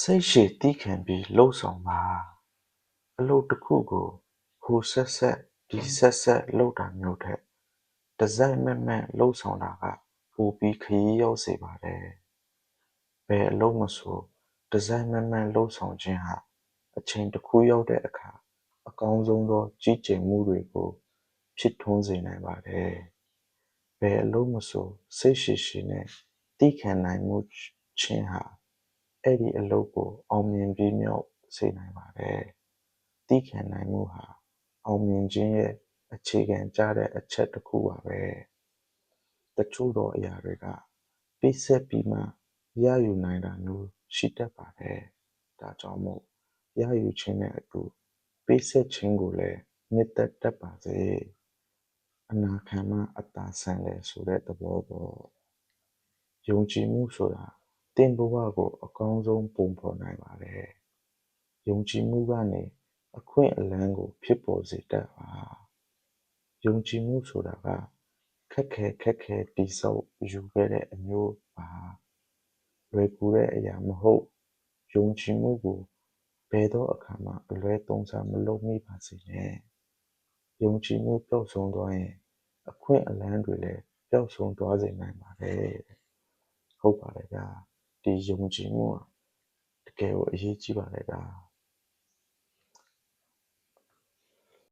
စိတ်ရှည်သည်းခံပြီးလှုပ်ဆောင်ပါအလုပ်တစ်ခုကိုဟိုဆက်ဆက်ဒီဆက်ဆက်လုပ်တာမျိုးထက်တစိုက်မတ်မတ်လှုပ်ဆောင်တာကပိုပြီးခရီးရောက်စေပါတယ်ဘယ်အလုပ်မဆိုတစိုက်မတ်မတ်လှုပ်ဆောင်ခြင်းဟာအချိန်တစ်ခုရောက်တဲ့အခါအကောင်းဆုံးသောကြီးကျယ်မှုတွေကိုဖြစ်ထွန်းစေနိုင်ပါတယ်ဘယ်အလုပ်မဆိုစိတ်ရှည်ရှည်နဲ့သည်းခံနိုင်မှုခြင်းဟာအဲ့ဒီအလုပ်ကိုအောင်မြင်ပြီးမြောက်စေနိုင်ပါတယ်။သည်းခံနိုင်မှုဟာအောင်မြင်ခြင်းရဲ့အခြေခံကျတဲ့အချက်တစ်ခုပါပဲ။တချို့သောအရာတွေကပေးဆက်ပြီးမှရယူနိုင်တာမျိုးရှိတတ်ပါတယ်။ဒါကြောင့်မို့ရယူခြင်းနဲ့အတူပေးဆက်ခြင်းကိုလည်းနှစ်သက်တတ်ပါစေ။အနာခံမှအသာဆန်တယ်ဆိုတဲ့သဘောပေါ့။ယုံကြည်မှုဆိုတာသင်ဘဝကိုအကောင်းဆုံးပုံဖော်နိုင်ပါတယ်။ယုံကြည်မှုကနေအခွင့်အလမ်းကိုဖြစ်ပေါ်စေတတ်ပါ။ယုံကြည်မှုဆိုတာကခက်ခဲတိဆောက်ယူခဲ့တဲ့အမျိုးပါ။လွယ်ကူတဲ့အရာမဟုတ်ယုံကြည်မှုကိုဘယ်သောအခါမှအလွဲသုံးစားမလုပ်မိပါစေနဲ့။ယုံကြည်မှုပျောက်ဆုံးသွားရင်အခွင့်အလမ်းတွေလည်းပျောက်ဆုံးသွားစေနိုင်ပါတယ်။ဟုတ်ပါတယ်ဗျာဒီယုံကြည်မှုကတကယ်ကိုအရေးကြီးပါတယ်ဗျာ